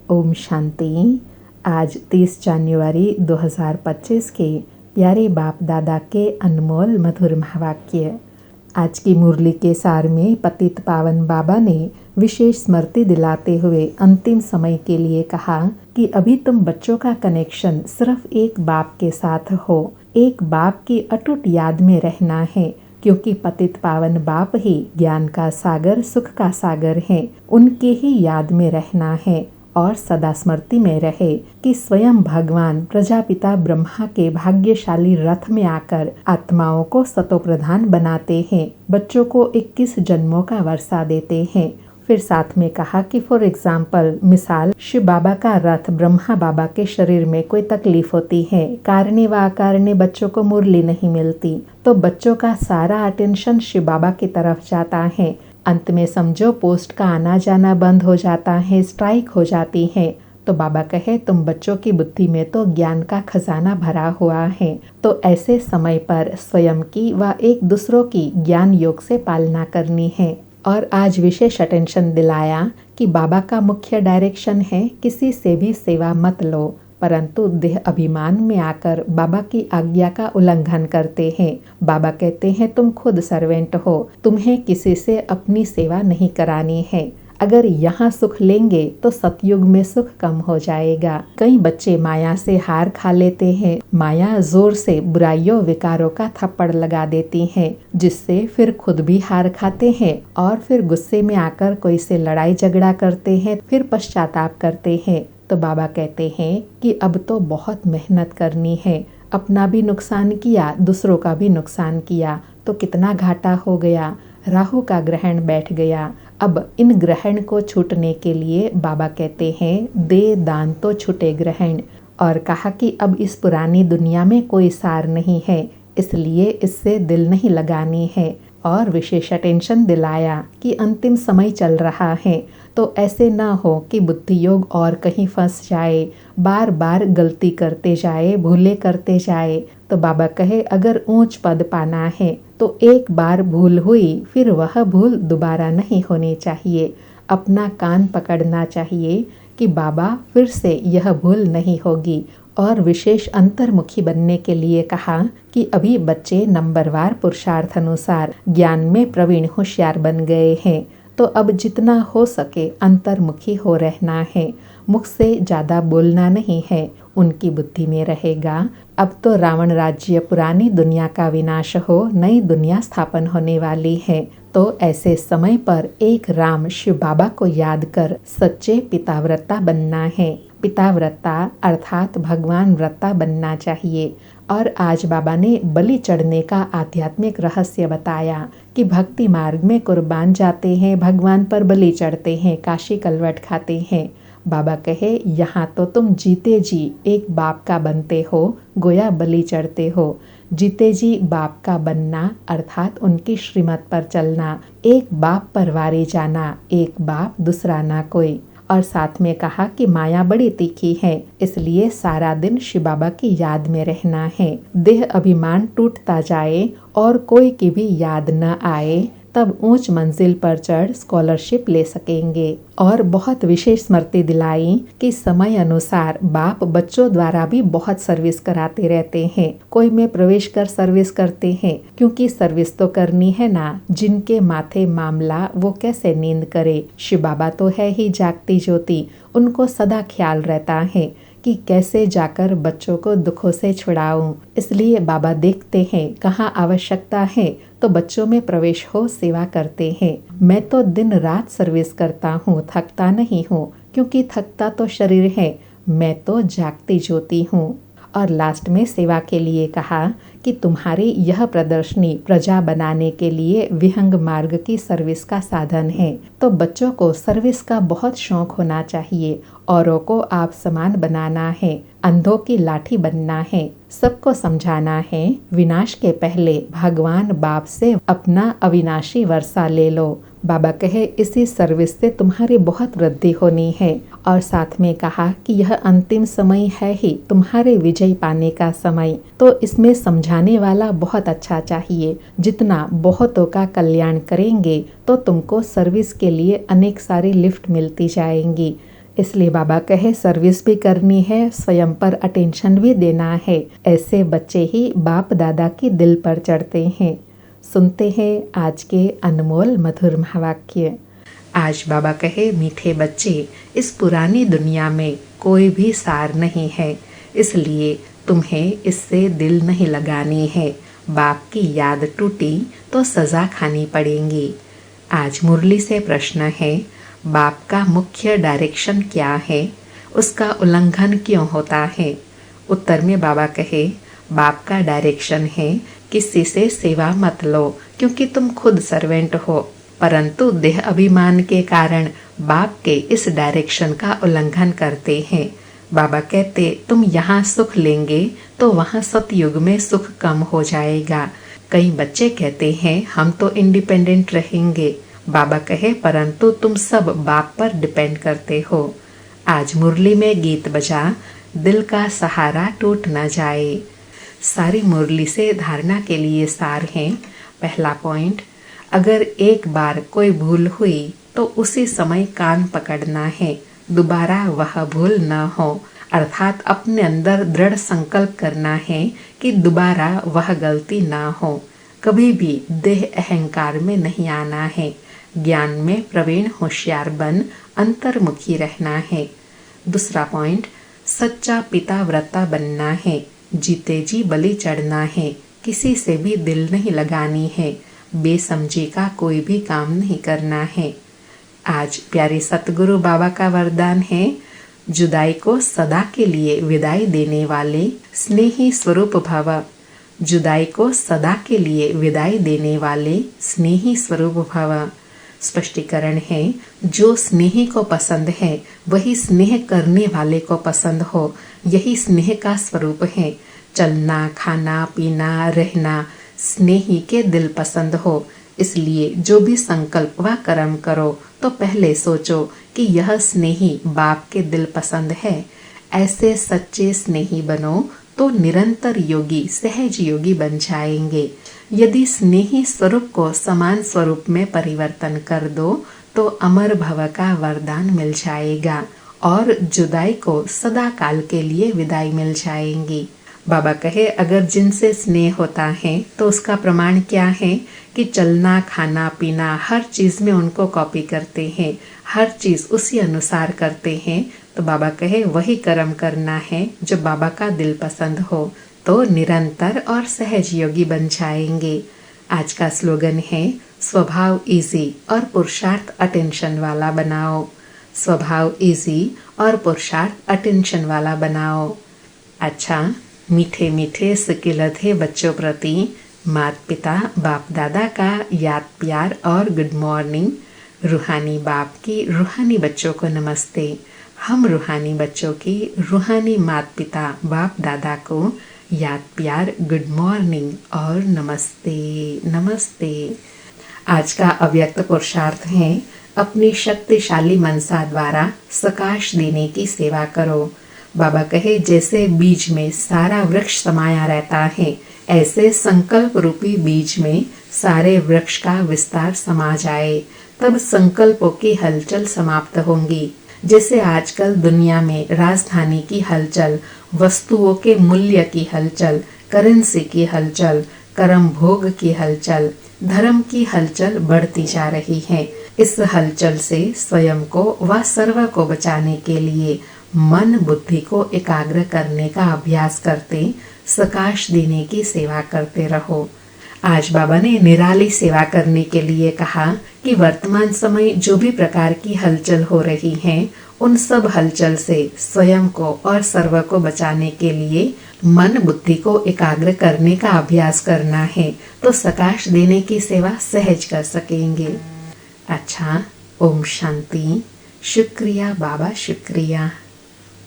ओम शांति। आज 30 जनवरी 2025 के प्यारे बाप दादा के अनमोल मधुर महावाक्य। आज की मुरली के सार में पतित पावन बाबा ने विशेष स्मृति दिलाते हुए अंतिम समय के लिए कहा कि अभी तुम बच्चों का कनेक्शन सिर्फ एक बाप के साथ हो। एक बाप की अटूट याद में रहना है, क्योंकि पतित पावन बाप ही ज्ञान का सागर, सुख का सागर है। उनके ही याद में रहना है और सदा स्मृति में रहे कि स्वयं भगवान प्रजापिता ब्रह्मा के भाग्यशाली रथ में आकर आत्माओं को सतोप्रधान बनाते हैं, बच्चों को 21 जन्मों का वर्षा देते हैं। फिर साथ में कहा कि फॉर एग्जाम्पल, मिसाल शिव बाबा का रथ ब्रह्मा बाबा के शरीर में कोई तकलीफ होती है, कारणे व अकारणे बच्चों को मुरली नहीं मिलती, तो बच्चों का सारा अटेंशन शिव बाबा की तरफ जाता है। अंत में समझो पोस्ट का आना जाना बंद हो जाता है, स्ट्राइक हो जाती है। तो बाबा कहे तुम बच्चों की बुद्धि में तो ज्ञान का खजाना भरा हुआ है, तो ऐसे समय पर स्वयं की व एक दूसरों की ज्ञान योग से पालना करनी है। और आज विशेष अटेंशन दिलाया कि बाबा का मुख्य डायरेक्शन है किसी से भी सेवा मत लो, परंतु देह अभिमान में आकर बाबा की आज्ञा का उल्लंघन करते हैं। बाबा कहते हैं तुम खुद सर्वेंट हो, तुम्हें किसी से अपनी सेवा नहीं करानी है। अगर यहाँ सुख लेंगे तो सतयुग में सुख कम हो जाएगा। कई बच्चे माया से हार खा लेते हैं। माया जोर से बुराइयों विकारों का थप्पड़ लगा देती है, जिससे फिर खुद भी हार खाते हैं और फिर गुस्से में आकर कोई से लड़ाई झगड़ा करते हैं, फिर पश्चाताप करते हैं। तो बाबा कहते हैं कि अब तो बहुत मेहनत करनी है। अपना भी नुकसान किया, दूसरों का भी नुकसान किया, तो कितना घाटा हो गया। राहु का ग्रहण बैठ गया। अब इन ग्रहण को छूटने के लिए बाबा कहते हैं दे दान तो छूटे ग्रहण। और कहा कि अब इस पुरानी दुनिया में कोई सार नहीं है, इसलिए इससे दिल नहीं लगानी है। और विशेष अटेंशन दिलाया कि अंतिम समय चल रहा है, तो ऐसे ना हो कि बुद्धि योग और कहीं फंस जाए, बार बार गलती करते जाए, भूले करते जाए। तो बाबा कहे अगर ऊंच पद पाना है तो एक बार भूल हुई, फिर वह भूल दोबारा नहीं होनी चाहिए। अपना कान पकड़ना चाहिए कि बाबा फिर से यह भूल नहीं होगी। और विशेष अंतर्मुखी बनने के लिए कहा कि अभी बच्चे नंबरवार पुरुषार्थ अनुसार ज्ञान में प्रवीण होशियार बन गए हैं, तो अब जितना हो सके अंतर्मुखी हो रहना है। मुख से ज़्यादा बोलना नहीं है, उनकी बुद्धि में रहेगा अब तो रावण राज्य पुरानी दुनिया का विनाश हो, नई दुनिया स्थापन होने वाली है। तो ऐसे समय पर एक राम शिव बाबा को याद कर सच्चे पिताव्रता बनना है। पिताव्रता अर्थात भगवान व्रता बनना चाहिए। और आज बाबा ने बलि चढ़ने का आध्यात्मिक रहस्य बताया कि भक्ति मार्ग में कुर्बान जाते हैं, भगवान पर बलि चढ़ते हैं, काशी कलवट खाते हैं। बाबा कहे यहाँ तो तुम जीते जी एक बाप का बनते हो, गोया बलि चढ़ते हो। जीते जी बाप का बनना अर्थात उनकी श्रीमत पर चलना, एक बाप पर वारे जाना, एक बाप दूसरा ना कोई। और साथ में कहा कि माया बड़ी तीखी है, इसलिए सारा दिन शिव बाबा की याद में रहना है। देह अभिमान टूटता जाए और कोई की भी याद न आए, तब ऊंच मंजिल पर चढ़ स्कॉलरशिप ले सकेंगे। और बहुत विशेष स्मृति दिलाई कि समय अनुसार बाप बच्चों द्वारा भी बहुत सर्विस कराते रहते हैं। कोई में प्रवेश कर सर्विस करते हैं, क्योंकि सर्विस तो करनी है ना। जिनके माथे मामला वो कैसे नींद करे। शिव बाबा तो है ही जागती ज्योति, उनको सदा ख्याल रहता है कि कैसे जाकर बच्चों को दुखों से छुड़ाऊं। इसलिए बाबा देखते हैं कहाँ आवश्यकता है तो बच्चों में प्रवेश हो, सेवा करते हैं। मैं तो दिन रात सर्विस करता हूँ, थकता नहीं हूँ, क्योंकि थकता तो शरीर है, मैं तो जागती ज्योति हूँ। और लास्ट में सेवा के लिए कहा कि तुम्हारी यह प्रदर्शनी प्रजा बनाने के लिए विहंग मार्ग की सर्विस का साधन है। तो बच्चों को सर्विस का बहुत शौक होना चाहिए, औरों को आप समान बनाना है, अंधों की लाठी बनना है, सबको समझाना है। विनाश के पहले भगवान बाप से अपना अविनाशी वर्षा ले लो। बाबा कहे इसी सर्विस से तुम्हारी बहुत वृद्धि होनी है। और साथ में कहा कि यह अंतिम समय है ही तुम्हारे विजय पाने का समय, तो इसमें समझाने वाला बहुत अच्छा चाहिए। जितना बहुतों का कल्याण करेंगे तो तुमको सर्विस के लिए अनेक सारी लिफ्ट मिलती जाएंगी। इसलिए बाबा कहे सर्विस भी करनी है, स्वयं पर अटेंशन भी देना है। ऐसे बच्चे ही बाप दादा के दिल पर चढ़ते हैं। सुनते हैं आज के अनमोल मधुर महावाक्य। आज बाबा कहे मीठे बच्चे, इस पुरानी दुनिया में कोई भी सार नहीं है, इसलिए तुम्हें इससे दिल नहीं लगानी है। बाप की याद टूटी तो सज़ा खानी पड़ेगी। आज मुरली से प्रश्न है, बाप का मुख्य डायरेक्शन क्या है, उसका उल्लंघन क्यों होता है? उत्तर में बाबा कहे, बाप का डायरेक्शन है किसी से सेवा मत लो, क्योंकि तुम खुद सर्वेंट हो, परंतु देह अभिमान के कारण बाप के इस डायरेक्शन का उल्लंघन करते हैं। बाबा कहते तुम यहाँ सुख लेंगे तो वहाँ सतयुग में सुख कम हो जाएगा। कई बच्चे कहते हैं हम तो इंडिपेंडेंट रहेंगे। बाबा कहे परंतु तुम सब बाप पर डिपेंड करते हो। आज मुरली में गीत बजा, दिल का सहारा टूट न जाए। सारी मुरली से धारणा के लिए सार है। पहला पॉइंट, अगर एक बार कोई भूल हुई तो उसी समय कान पकड़ना है, दोबारा वह भूल न हो। अर्थात अपने अंदर दृढ़ संकल्प करना है कि दोबारा वह गलती न हो। कभी भी देह अहंकार में नहीं आना है। ज्ञान में प्रवीण होशियार बन अंतर्मुखी रहना है। दूसरा पॉइंट, सच्चा पिता व्रता बनना है। जीते जी बलि चढ़ना है। किसी से भी दिल नहीं लगानी है। बेसमझी का कोई भी काम नहीं करना है। आज प्यारे सतगुरु बाबा का वरदान है, जुदाई को सदा के लिए विदाई देने वाले स्नेही स्वरूप भव। जुदाई को सदा के लिए विदाई देने वाले स्नेही स्वरूप भव। स्पष्टीकरण है, जो स्नेही को पसंद है वही स्नेह करने वाले को पसंद हो। यही स्नेह का स्वरूप है। चलना, खाना, पीना, रहना स्नेही के दिल पसंद हो। इसलिए जो भी संकल्प व कर्म करो तो पहले सोचो कि यह स्नेही बाप के दिल पसंद है। ऐसे सच्चे स्नेही बनो तो निरंतर योगी, सहज योगी बन जाएंगे। यदि स्नेही स्वरूप को समान स्वरूप में परिवर्तन कर दो तो अमर भव का वरदान मिल जाएगा और जुदाई को सदा काल के लिए विदाई मिल जाएंगी। बाबा कहे अगर जिनसे स्नेह होता है तो उसका प्रमाण क्या है कि चलना, खाना, पीना हर चीज में उनको कॉपी करते हैं, हर चीज उसी अनुसार करते हैं। तो बाबा कहे वही कर्म करना है जो बाबा का दिल पसंद हो, तो निरंतर और सहज योगी बन जाएंगे। आज का स्लोगन है, स्वभाव इजी और पुरुषार्थ अटेंशन वाला बनाओ। स्वभाव इजी और पुरुषार्थ अटेंशन वाला बनाओ। अच्छा, मीठे मीठे सिकिलधे बच्चों प्रति माता पिता बाप दादा का याद प्यार और गुड मॉर्निंग। रूहानी बाप की रूहानी बच्चों को नमस्ते। हम रूहानी बच्चों की रूहानी माता पिता बाप दादा को याद प्यार, गुड मॉर्निंग और नमस्ते नमस्ते। आज का अव्यक्त पुरुषार्थ है, अपनी शक्तिशाली मनसा द्वारा सकाश देने की सेवा करो। बाबा कहे जैसे बीज में सारा वृक्ष समाया रहता है, ऐसे संकल्प रूपी बीज में सारे वृक्ष का विस्तार समा जाए, तब संकल्पों की हलचल समाप्त होंगी। जैसे आजकल दुनिया में राजधानी की हलचल, वस्तुओं के मूल्य की हलचल, करेंसी की हलचल, कर्म भोग की हलचल, धर्म की हलचल बढ़ती जा रही है। इस हलचल से स्वयं को व सर्व को बचाने के लिए मन बुद्धि को एकाग्र करने का अभ्यास करते, सकाश देने की सेवा करते रहो। आज बाबा ने निराली सेवा करने के लिए कहा कि वर्तमान समय जो भी प्रकार की हलचल हो रही है, उन सब हलचल से स्वयं को और सर्व को बचाने के लिए मन बुद्धि को एकाग्र करने का अभ्यास करना है, तो सकाश देने की सेवा सहज कर सकेंगे। अच्छा, ओम शांति। शुक्रिया बाबा, शुक्रिया।